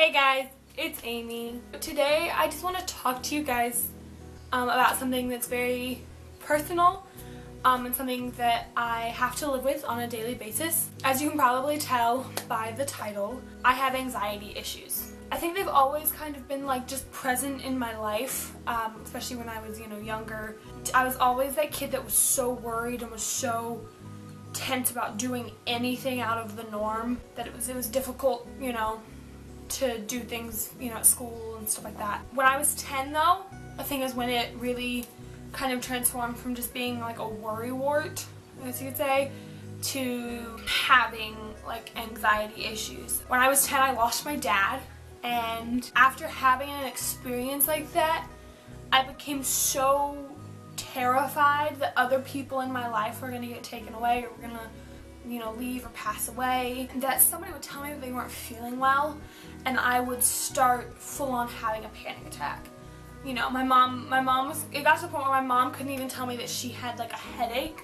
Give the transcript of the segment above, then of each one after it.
Hey guys, it's Amy. Today I just want to talk to you guys about something that's very personal and something that I have to live with on a daily basis. As you can probably tell by the title, I have anxiety issues. I think they've always kind of been like just present in my life, especially when I was, younger. I was always that kid that was so worried and was so tense about doing anything out of the norm that it was difficult, to do things, at school and stuff like that. When I was 10 though, I think is when it really kind of transformed from just being like a worrywart, I guess you could say, to having like anxiety issues. When I was 10, I lost my dad, and after having an experience like that, I became so terrified that other people in my life were gonna get taken away or were gonna leave or pass away, that somebody would tell me that they weren't feeling well and I would start full on having a panic attack. My mom it got to the point where my mom couldn't even tell me that she had like a headache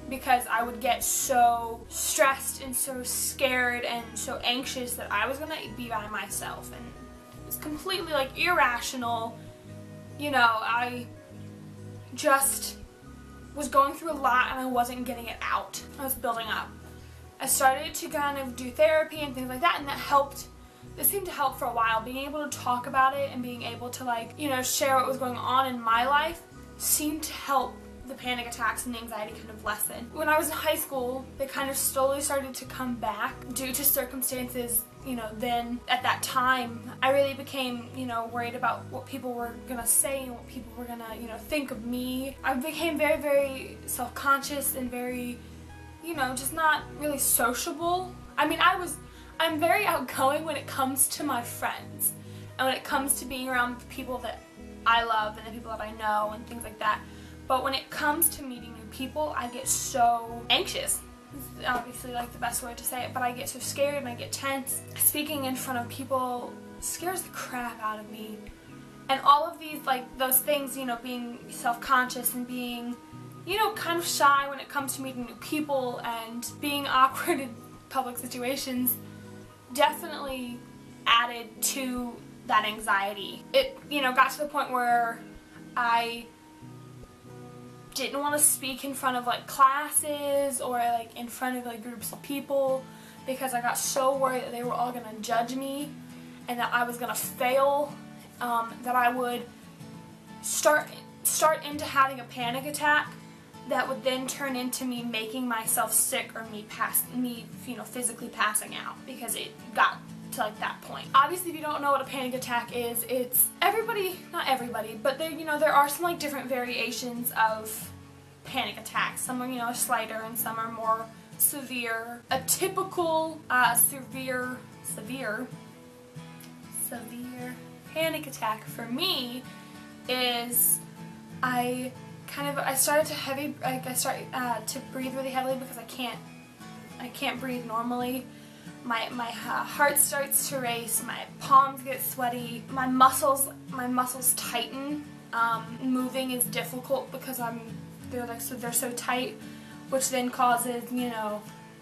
because I would get so stressed and so scared and so anxious that I was gonna be by myself, and it was completely like irrational. I just was going through a lot and I wasn't getting it out. I was building up. I started to kind of do therapy and things like that, and that helped. It seemed to help for a while. Being able to talk about it and being able to share what was going on in my life seemed to help the panic attacks and the anxiety kind of lessen. When I was in high school, they kind of slowly started to come back due to circumstances. Then at that time, I really became, worried about what people were gonna say and what people were gonna, think of me. I became very, very self-conscious and very, just not really sociable. I mean, I'm very outgoing when it comes to my friends and when it comes to being around the people that I love and the people that I know and things like that. But when it comes to meeting new people, I get so anxious. It's obviously like the best way to say it, but I get so scared and I get tense. Speaking in front of people scares the crap out of me. And all of these, those things, being self-conscious and being, kind of shy when it comes to meeting new people and being awkward in public situations definitely added to that anxiety. It, got to the point where I didn't want to speak in front of classes or in front of groups of people because I got so worried that they were all gonna judge me and that I was gonna fail, that I would start into having a panic attack that would then turn into me making myself sick or me physically passing out because it got to that point. Obviously, if you don't know what a panic attack is, it's not everybody, but there are some different variations of panic attacks. Some are slighter and some are more severe. A typical severe panic attack for me is I started to breathe really heavily because I can't breathe normally. My heart starts to race, my palms get sweaty, my muscles tighten. Moving is difficult because they're so tight, which then causes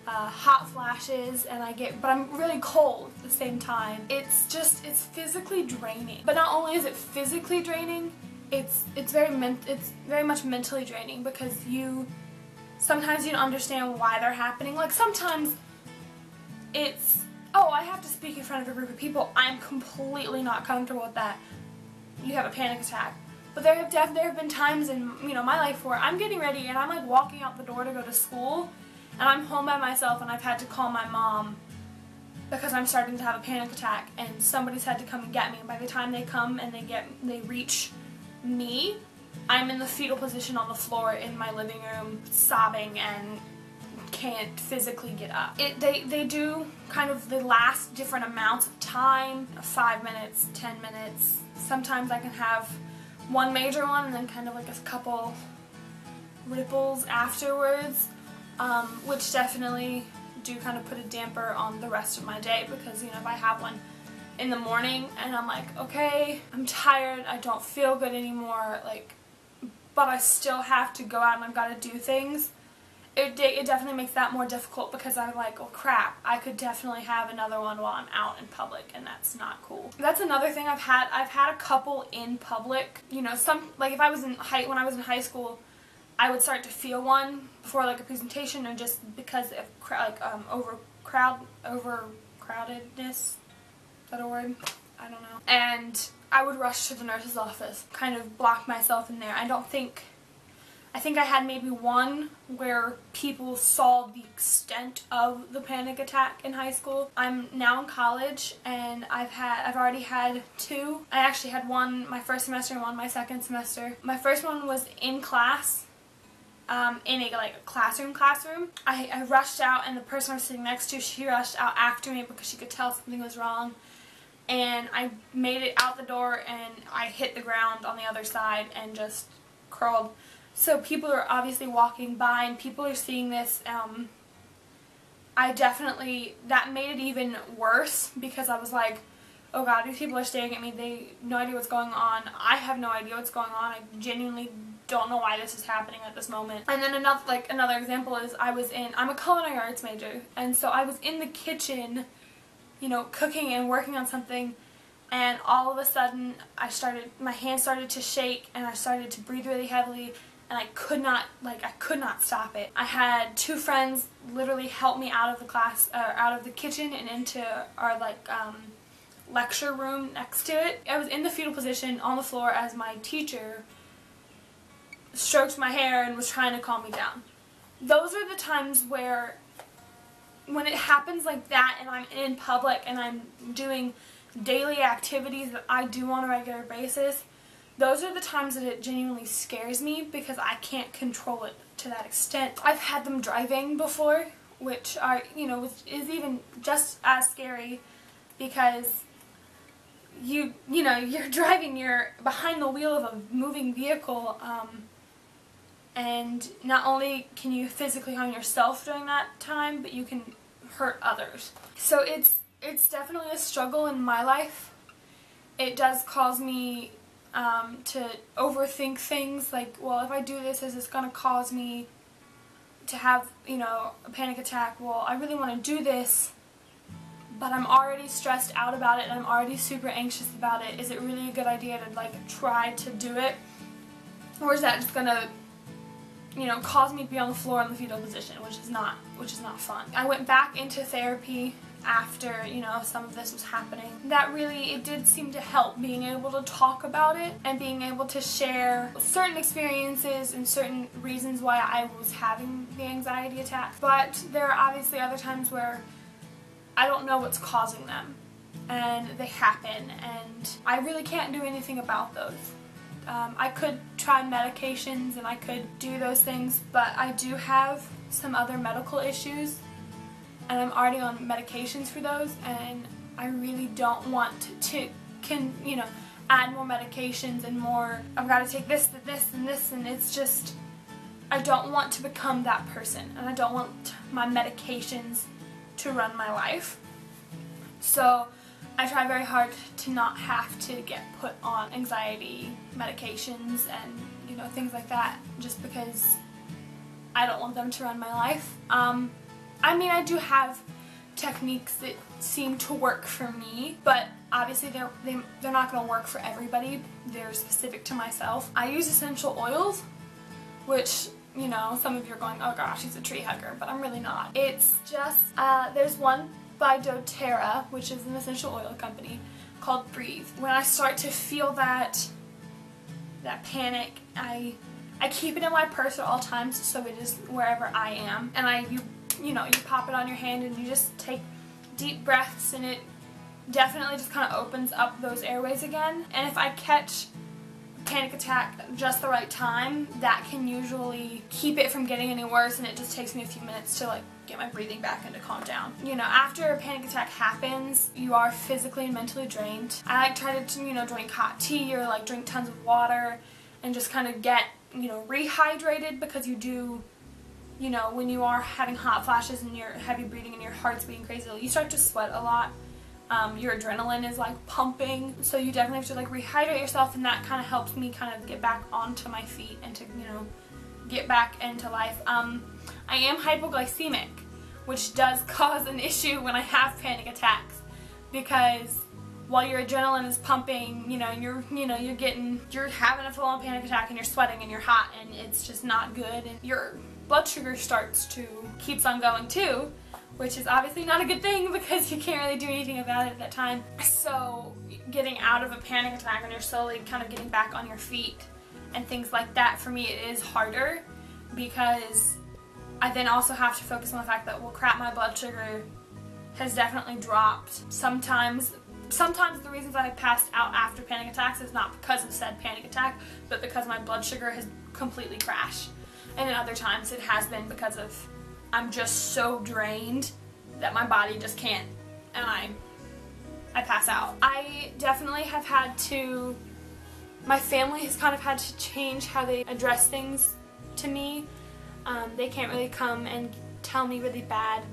hot flashes, and but I'm really cold at the same time. It's physically draining. But not only is it physically draining, it's very much mentally draining because sometimes you don't understand why they're happening. Sometimes it's, oh, I have to speak in front of a group of people. I'm completely not comfortable with that. You have a panic attack. But there have been times in my life where I'm getting ready and I'm walking out the door to go to school and I'm home by myself and I've had to call my mom because I'm starting to have a panic attack and somebody's had to come and get me. And by the time they come and they reach me, I'm in the fetal position on the floor in my living room sobbing and can't physically get up. They do they last different amounts of time, 5 minutes, 10 minutes. Sometimes I can have one major one and then a couple ripples afterwards, which definitely do put a damper on the rest of my day because if I have one in the morning and I'm okay, I'm tired, I don't feel good anymore, but I still have to go out and I've got to do things, it definitely makes that more difficult because I'm like, oh crap, I could definitely have another one while I'm out in public, and that's not cool. That's another thing I've had a couple in public. You know, some, like if I was when I was in high school, I would start to feel one before like a presentation, or just because of overcrowdedness. Is that a word? I don't know. And I would rush to the nurse's office, kind of block myself in there. I think I had maybe one where people saw the extent of the panic attack in high school. I'm now in college, and I've already had two. I actually had one my first semester and one my second semester. My first one was in class, in a classroom. I rushed out, and the person I was sitting next to, she rushed out after me because she could tell something was wrong. And I made it out the door, and I hit the ground on the other side and just curled. So people are obviously walking by, and people are seeing this. That made it even worse, because I was like, oh god, these people are staring at me. They have no idea what's going on. I have no idea what's going on. I genuinely don't know why this is happening at this moment. And then another example is I'm a culinary arts major, and so I was in the kitchen, you know, cooking and working on something, and all of a sudden my hands started to shake, and I started to breathe really heavily, and I could not stop it. I had two friends literally help me out of the kitchen and into our lecture room next to it. I was in the fetal position on the floor as my teacher stroked my hair and was trying to calm me down. Those are the times where, when it happens like that and I'm in public and I'm doing daily activities that I do on a regular basis, those are the times that it genuinely scares me, because I can't control it to that extent. I've had them driving before, which is even just as scary, because you're driving, you're behind the wheel of a moving vehicle, and not only can you physically harm yourself during that time, but you can hurt others. So it's definitely a struggle in my life. It does cause me to overthink things, like, well, if I do this, is this going to cause me to have, a panic attack? Well, I really want to do this, but I'm already stressed out about it, and I'm already super anxious about it. Is it really a good idea to try to do it? Or is that just going to cause me to be on the floor in the fetal position, which is not fun. I went back into therapy after, some of this was happening. It did seem to help, being able to talk about it and being able to share certain experiences and certain reasons why I was having the anxiety attacks. But there are obviously other times where I don't know what's causing them, and they happen, and I really can't do anything about those. I could try medications and I could do those things, but I do have some other medical issues, and I'm already on medications for those, and I really don't want to add more medications and more, I've got to take this, and this, and it's just, I don't want to become that person, and I don't want my medications to run my life. So I try very hard to not have to get put on anxiety medications and things like that, just because I don't want them to run my life. I do have techniques that seem to work for me, but obviously they're not going to work for everybody. They're specific to myself. I use essential oils, which, some of you are going, oh gosh, she's a tree hugger, but I'm really not. It's just, there's one by doTERRA, which is an essential oil company, called Breathe. When I start to feel that panic, I keep it in my purse at all times, so it is wherever I am, and you pop it on your hand and you just take deep breaths, and it definitely just kind of opens up those airways again. And if I catch a panic attack at just the right time, that can usually keep it from getting any worse, and it just takes me a few minutes to get my breathing back and to calm down. After a panic attack happens, you are physically and mentally drained. I try to drink hot tea or drink tons of water and just kind of get rehydrated, because you do, when you are having hot flashes and you're heavy breathing and your heart's beating crazy, you start to sweat a lot. Your adrenaline is pumping, so you definitely have to rehydrate yourself, and that kind of helps me kind of get back onto my feet and to get back into life. I am hypoglycemic, which does cause an issue when I have panic attacks, because while your adrenaline is pumping, you're having a full-on panic attack and you're sweating and you're hot and it's just not good, and your blood sugar keeps on going too, which is obviously not a good thing because you can't really do anything about it at that time. So getting out of a panic attack and you're slowly kind of getting back on your feet and things like that, for me it is harder, because I then also have to focus on the fact that, well crap, my blood sugar has definitely dropped. Sometimes the reasons I passed out after panic attacks is not because of said panic attack, but because my blood sugar has completely crashed. And then other times it has been because of I'm just so drained that my body just can't, and I pass out. I definitely have had to, my family has kind of had to change how they address things to me. They can't really come and tell me really bad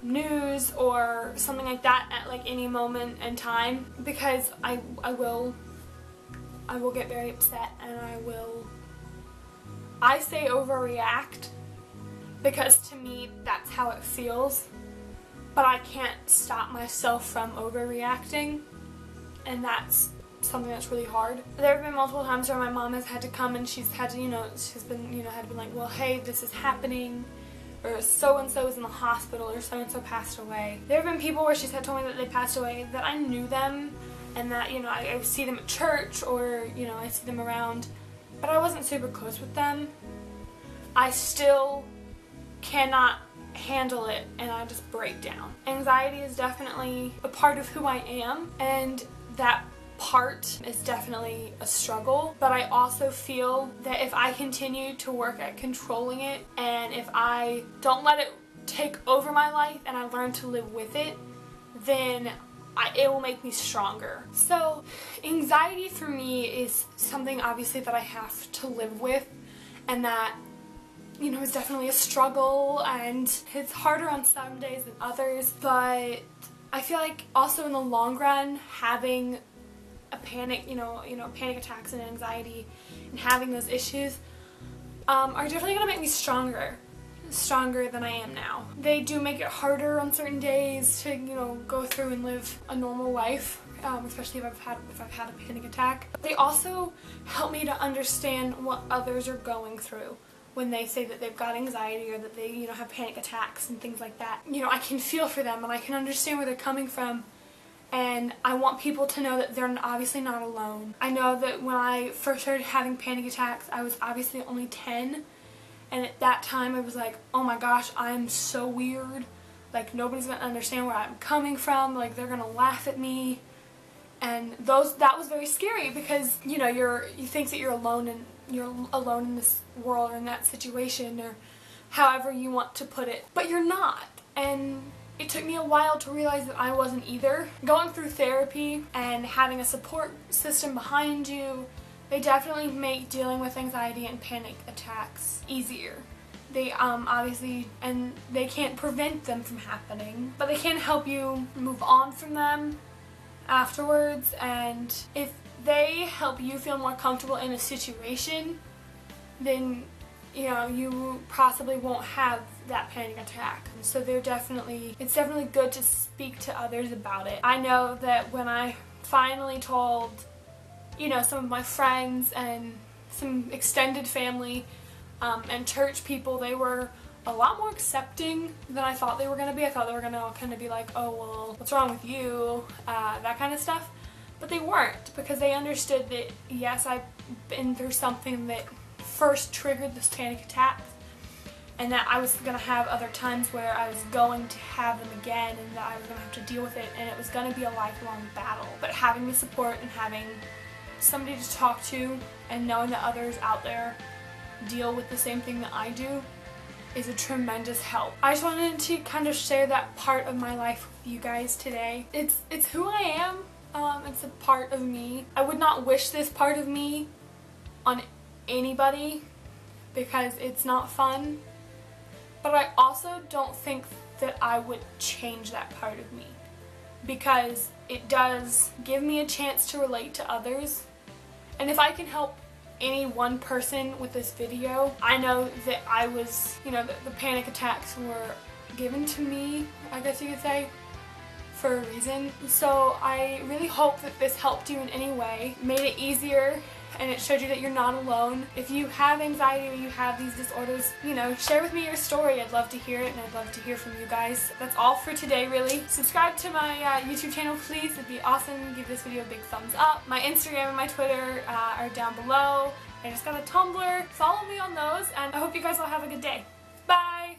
news or something like that at like any moment in time, because I will get very upset, and I say overreact because to me that's how it feels, but I can't stop myself from overreacting, and that's something that's really hard. There have been multiple times where my mom has had to come and she's had to, had been like, well, hey, this is happening, or so-and-so is in the hospital, or so-and-so passed away. There have been people where she's had told me that they passed away that I knew them, and that, I see them at church, or, I see them around, but I wasn't super close with them. I still cannot handle it, and I just break down. Anxiety is definitely a part of who I am, and that part is definitely a struggle, but I also feel that if I continue to work at controlling it, and if I don't let it take over my life and I learn to live with it, then it will make me stronger. So anxiety for me is something obviously that I have to live with, and that is definitely a struggle, and it's harder on some days than others, but I feel like also in the long run, having a panic, panic attacks and anxiety and having those issues are definitely going to make me stronger than I am now. They do make it harder on certain days to, go through and live a normal life, especially if I've had a panic attack. They also help me to understand what others are going through when they say that they've got anxiety, or that they, have panic attacks and things like that. I can feel for them, and I can understand where they're coming from. And I want people to know that they're obviously not alone. I know that when I first started having panic attacks, I was obviously only 10. And at that time I was like, oh my gosh, I'm so weird. Like, nobody's going to understand where I'm coming from. Like, they're going to laugh at me. And that was very scary, because, you think that you're alone in this world, or in that situation, or however you want to put it. But you're not. And it took me a while to realize that I wasn't either. Going through therapy and having a support system behind you, they definitely make dealing with anxiety and panic attacks easier. They obviously, and they can't prevent them from happening, but they can help you move on from them afterwards. And if they help you feel more comfortable in a situation, then you possibly won't have that panic attack. So it's definitely good to speak to others about it. I know that when I finally told, some of my friends and some extended family and church people, they were a lot more accepting than I thought they were going to be. I thought they were going to all kind of be like, oh, well, what's wrong with you? That kind of stuff. But they weren't, because they understood that, yes, I've been through something that first triggered this panic attack, and that I was going to have other times where I was going to have them again, and that I was going to have to deal with it, and it was going to be a lifelong battle. But having the support and having somebody to talk to, and knowing that others out there deal with the same thing that I do, is a tremendous help. I just wanted to kind of share that part of my life with you guys today. It's who I am. It's a part of me. I would not wish this part of me on anybody, because it's not fun, but I also don't think that I would change that part of me, because it does give me a chance to relate to others, and if I can help any one person with this video. I know that I was, you know, the panic attacks were given to me, I guess you could say, for a reason. So I really hope that this helped you in any way, made it easier, and it showed you that you're not alone. If you have anxiety or you have these disorders, you know, share with me your story. I'd love to hear it, and I'd love to hear from you guys. That's all for today, really. Subscribe to my YouTube channel, please. It'd be awesome. Give this video a big thumbs up. My Instagram and my Twitter are down below. I just got a Tumblr. Follow me on those, and I hope you guys all have a good day. Bye!